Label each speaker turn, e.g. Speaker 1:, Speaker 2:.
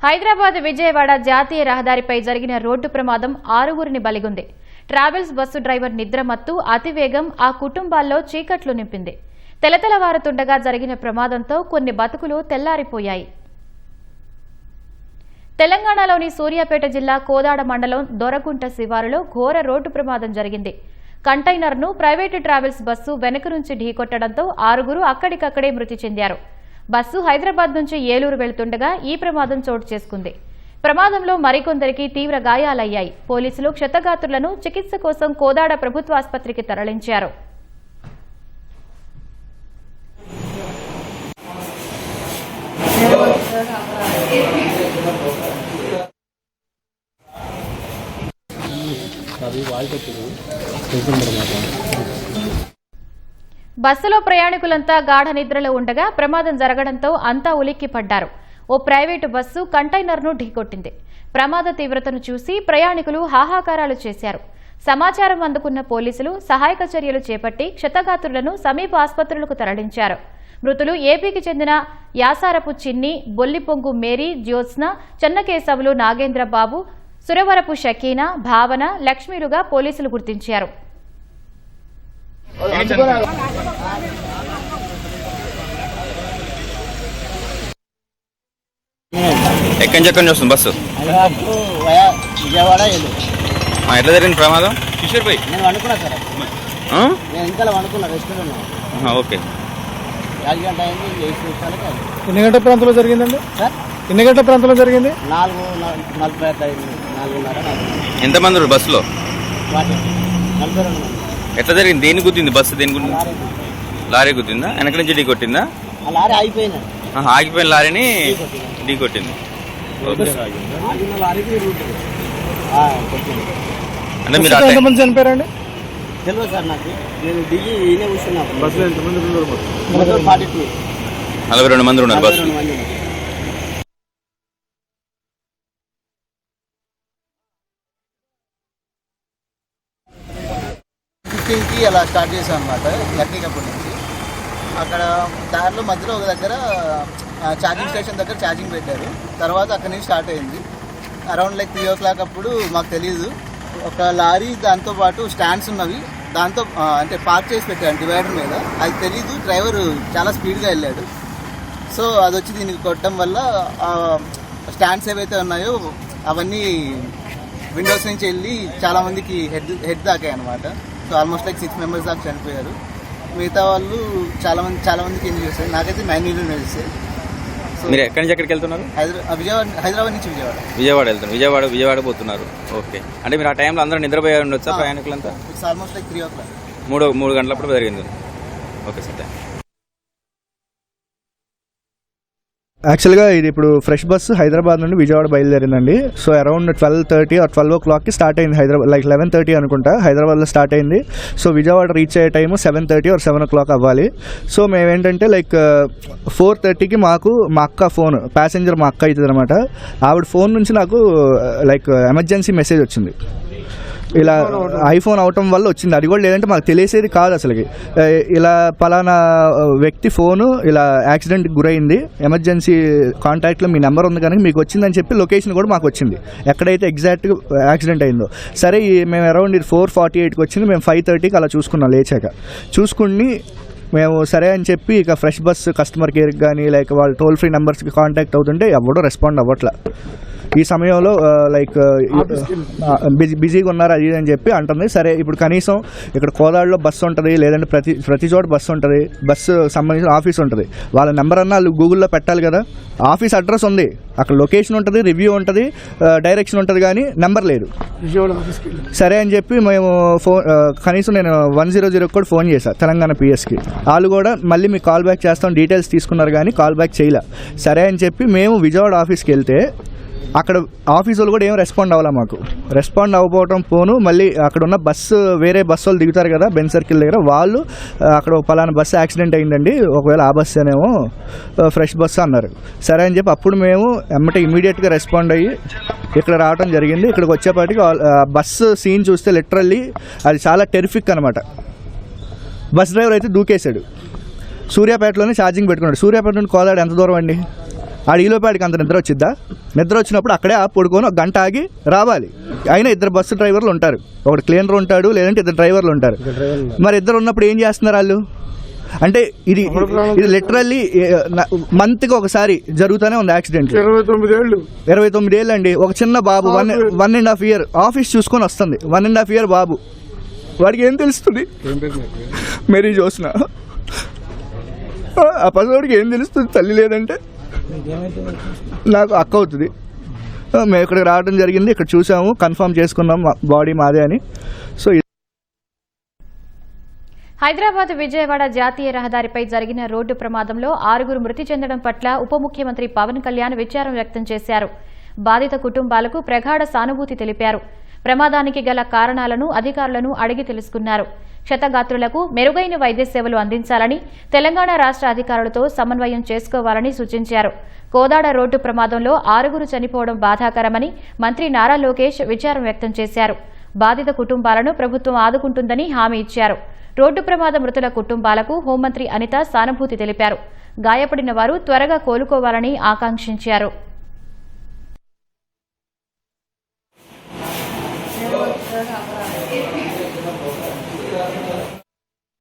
Speaker 1: హైదరాబాద్ విజయవాడ జాతీయ రహదారిపై జరిగిన రోడ్డు ప్రమాదం 6గురిని బలిగొంది. ట్రావెల్స్ బస్సు డ్రైవర్ నిద్రమత్తు అతివేగం ఆ కుటుంబాల్లో చీకట్లు నింపింది. తెలతెలవారుతుండగా జరిగిన ప్రమాదంతో కొన్ని బతుకులు తెల్లారిపోయాయి. తెలంగాణలోని సూర్యాపేట జిల్లా కోదాడ మండలం దొరగుంట శివారులో ఘోర రోడ్డు ప్రమాదం జరిగింది. కంటైనర్ను ప్రైవేటు ట్రావెల్స్ బస్సు వెనుక నుంచి ఢీకొట్టడంతో 6గురు అక్కడికక్కడే మృతి చెందారు. బస్సు హైదరాబాద్ నుంచి ఏలూరు వెళ్తుండగా ఈ ప్రమాదం చోటు చేసుకుంది. ప్రమాదంలో మరికొందరికి తీవ్ర గాయాలయ్యాయి. పోలీసులు క్షతగాత్రులను చికిత్స కోసం కోదాడ ప్రభుత్వ ఆసుపత్రికి తరలించారు. బస్సులో ప్రయాణికులంతా గాఢ నిద్రలో ఉండగా ప్రమాదం జరగడంతో అంతా ఉలిక్కిపడ్డారు. ఓ ప్రైవేటు బస్సు కంటైనర్ను ఢీకొట్టింది. ప్రమాద తీవ్రతను చూసి ప్రయాణికులు హాహాకారాలు చేశారు. సమాచారం అందుకున్న పోలీసులు సహాయక చర్యలు చేపట్టి క్షతగాత్రులను సమీప ఆసుపత్రులకు తరలించారు. మృతులు ఏపీకి చెందిన యాసారపు చిన్ని, బొల్లిపొంగు మేరీ, జ్యోత్స్న, చెన్నకేశవులు నాగేంద్రబాబు, సురవరపు షకీనా, భావన, లక్ష్మీలుగా పోలీసులు గుర్తించారు.
Speaker 2: ఎక్కడి నుంచి వస్తుంది బస్సు?
Speaker 3: విజయవాడ
Speaker 2: ఎట్లా జరిగింది ప్రమాదం? కిషోర్ భాయ్
Speaker 3: నేను అనుకున్నా సార్, నేను ఇంకా అనుకున్నా రెస్టారెంట్.
Speaker 2: ఓకే.
Speaker 3: 5 గంటల అయింది, 8 నిమిషాలకి.
Speaker 4: ఎన్ని గంటల ప్రాంతంలో జరిగిందండి
Speaker 3: సార్?
Speaker 4: ఎన్ని గంటల ప్రాంతంలో జరిగింది?
Speaker 3: 4:45.
Speaker 2: ఎంతమంది బస్సులో?
Speaker 3: 42 మంది.
Speaker 2: ఎట్లా జరిగింది? దేని గుద్దింది బస్సు? దేని గురించి? లారీ గుద్దిందా? వెనక నుంచి ఢీ కొట్టిందా?
Speaker 3: ఆ లారీ ఆగిపోయింది.
Speaker 2: ఆగిపోయిన లారీని ఢీ కొట్టింది. అంటే మీరు
Speaker 4: ఎంతమంది చనిపోయారండి?
Speaker 3: తెలియదు సార్ నాకు. నేను దిగి ఈయన కూర్చున్నాను.
Speaker 4: బస్సులో ఎంతమంది ఉన్నారు?
Speaker 2: 42 మంది ఉన్నారు బస్సు.
Speaker 3: కి అలా స్టార్ట్ చేసాం అనమాట. లక్కీకప్పటి నుంచి అక్కడ దారిలో మధ్యలో ఒక దగ్గర ఛార్జింగ్ స్టేషన్ దగ్గర ఛార్జింగ్ పెట్టారు. తర్వాత అక్కడి నుంచి స్టార్ట్ అయింది. అరౌండ్ 3 o'clock అప్పుడు మాకు తెలీదు, ఒక లారీ దాంతోపాటు స్టాండ్స్ ఉన్నవి దాంతో అంటే పార్క్ చేసి పెట్టారు డివైడర్ మీద. అది తెలీదు, డ్రైవర్ చాలా స్పీడ్గా వెళ్ళాడు. సో అది వచ్చి దీనికి కొట్టడం వల్ల స్టాండ్స్ ఏవైతే ఉన్నాయో అవన్నీ విండోస్ నుంచి వెళ్ళి చాలామందికి హెడ్ దాకాయి అనమాట. సో ఆల్మోస్ట్ 6 members దాకా చనిపోయారు. మిగతా వాళ్ళు చాలా మందికి ఇంజరీ చేశారు. నాకైతే 9 injuries చేశారు.
Speaker 2: మీరు ఎక్కడి నుంచి ఎక్కడికి వెళ్తున్నారు?
Speaker 3: హైదరాబాద్ నుంచి విజయవాడ
Speaker 2: వెళ్తున్నారు. విజయవాడ పోతున్నారు. ఓకే. అంటే మీరు ఆ టైంలో అందరూ నిద్రపోయారు ఉండొచ్చా ప్రయాణికులంతా?
Speaker 3: It's almost 3 o'clock.
Speaker 2: 3 గంటలప్పుడు జరిగింది. Okay sir.
Speaker 4: యాక్చువల్గా ఇది ఇప్పుడు ఫ్రెష్ బస్సు హైదరాబాద్ నుండి విజయవాడ బయలుదేరిందండి. సో అరౌండ్ 12:30 or 12 o'clockకి స్టార్ట్ అయింది. హైదరాబాద్ 11:30 అనుకుంటా హైదరాబాద్లో స్టార్ట్ అయింది. సో విజయవాడ రీచ్ అయ్యే టైము 7:30 or 7 o'clock అవ్వాలి. సో మేమేంటంటే 4:30కి మాకు మా అక్క ఫోన్, ప్యాసింజర్ మా అక్క అవుతుంది అనమాట. ఆవిడ ఫోన్ నుంచి నాకు ఎమర్జెన్సీ మెసేజ్ వచ్చింది. ఇలా ఐఫోన్ అవటం వల్ల వచ్చింది. అది కూడా లేదంటే మాకు తెలిసేది కాదు అసలుకి. ఇలా పలానా వ్యక్తి ఫోను ఇలా యాక్సిడెంట్కి గురైంది, ఎమర్జెన్సీ కాంటాక్ట్లో మీ నెంబర్ ఉంది కనుక మీకు వచ్చిందని చెప్పి లొకేషన్ కూడా మాకు వచ్చింది ఎక్కడైతే ఎగ్జాక్ట్గా యాక్సిడెంట్ అయిందో. సరే మేము అరౌండ్ 4:48కి వచ్చింది. మేము 5:30కి అలా చూసుకున్నాం. లేచాక చూసుకుని మేము సరే అని చెప్పి ఇక ఫ్రెష్ బస్ కస్టమర్ కేర్కి కానీ వాళ్ళు టోల్ ఫ్రీ నెంబర్స్కి కాంటాక్ట్ అవుతుంటే ఎవడో రెస్పాండ్ అవ్వట్లా. ఈ సమయంలో బిజీగా ఉన్నారు అది అని చెప్పి అంటుంది. సరే ఇప్పుడు కనీసం ఇక్కడ కోదాడలో బస్సు ఉంటుంది, లేదంటే ప్రతి చోట బస్సు ఉంటుంది, బస్సు సంబంధించిన ఆఫీస్ ఉంటుంది. వాళ్ళ నెంబర్ అన్నా వాళ్ళు గూగుల్లో పెట్టాలి కదా. ఆఫీస్ అడ్రస్ ఉంది, అక్కడ లొకేషన్ ఉంటుంది, రివ్యూ ఉంటుంది, డైరెక్షన్ ఉంటుంది, కానీ నెంబర్ లేదు. సరే అని చెప్పి మేము కనీసం నేను 100 కూడా ఫోన్ చేశాను తెలంగాణ పిఎస్కి. వాళ్ళు కూడా మళ్ళీ మీకు కాల్ బ్యాక్ చేస్తాం డీటెయిల్స్ తీసుకున్నారు కానీ కాల్ బ్యాక్ చేయలే. సరే అని చెప్పి మేము విజయవాడ ఆఫీస్కి వెళ్తే అక్కడ ఆఫీస్ వాళ్ళు కూడా ఏం రెస్పాండ్ అవ్వాలా. మాకు రెస్పాండ్ అవ్వకపోవడం పోను మళ్ళీ అక్కడ ఉన్న బస్సు వేరే బస్సు వాళ్ళు దిగుతారు కదా బెన్ సర్కిల్ దగ్గర, వాళ్ళు అక్కడ పలానా బస్సు యాక్సిడెంట్ అయిందండి, ఒకవేళ ఆ బస్సు అనేమో ఫ్రెష్ బస్సు అన్నారు. సరే అని చెప్పి అప్పుడు మేము ఇమీడియట్గా రెస్పాండ్ అయ్యి ఇక్కడ రావడం జరిగింది. ఇక్కడికి వచ్చేపాటికి బస్సు సీన్ చూస్తే లిటరల్లీ అది చాలా టెరిఫిక్ అనమాట. బస్ డ్రైవర్ అయితే దూకేశాడు. సూర్యాపేటలోనే ఛార్జింగ్ పెట్టుకున్నాడు. సూర్యాపేట నుండి కోదాడ ఎంత దూరం అండి? ఈలోపు ఆడికి అంత నిద్ర వచ్చిద్దా? నిద్ర వచ్చినప్పుడు అక్కడే పడుకొని ఒక గంట ఆగి రావాలి. అయినా 2 బస్సు డ్రైవర్లు ఉంటారు, ఒకటి క్లీనర్ ఉంటాడు, లేదంటే 2 డ్రైవర్లు ఉంటారు. మరి 2 ఉన్నప్పుడు ఏం చేస్తున్నారు వాళ్ళు? అంటే ఇది లిటరల్లీ మంత్కి ఒకసారి జరుగుతూనే ఉంది యాక్సిడెంట్. 29 ఏళ్ళు అండి. ఒక చిన్న బాబు 1.5 year ఆఫీస్ చూసుకొని వస్తుంది. 1.5 year బాబు, వాడికి ఏం తెలుస్తుంది? మేరీ జోస్న ఆ పసోడికి ఏం తెలుస్తుంది? తల్లి లేదంటే నాకు అక్క అవుతుంది. మేము ఇక్కడికి రావడం జరిగింది, ఇక్కడ చూసాము, కన్ఫర్మ్ చేసుకున్నాం బాడీ మాదే అని. సో
Speaker 1: హైదరాబాద్ విజయవాడ జాతీయ రహదారిపై జరిగిన రోడ్డు ప్రమాదంలో 6 మృతి చెందడం పట్ల ఉప ముఖ్యమంత్రి పవన్ కళ్యాణ్ విచారం వ్యక్తం చేశారు. బాధిత కుటుంబాలకు ప్రగాఢ సానుభూతి తెలిపారు. ప్రమాదానికి గల కారణాలను అధికారులను అడిగి తెలుసుకున్నారు. క్షతగాత్రులకు మెరుగైన వైద్య సేవలు అందించాలని, తెలంగాణ రాష్ట్ర అధికారులతో సమన్వయం చేసుకోవాలని సూచించారు. కోదాడ రోడ్డు ప్రమాదంలో 6 చనిపోవడం బాధాకరమని మంత్రి నారా లోకేష్ విచారం వ్యక్తం చేశారు. బాధిత కుటుంబాలను ప్రభుత్వం ఆదుకుంటుందని హామీ ఇచ్చారు. రోడ్డు ప్రమాద మృతుల కుటుంబాలకు హోంమంత్రి అనిత సానుభూతి తెలిపారు. గాయపడిన వారు త్వరగా కోలుకోవాలని ఆకాంక్షించారు.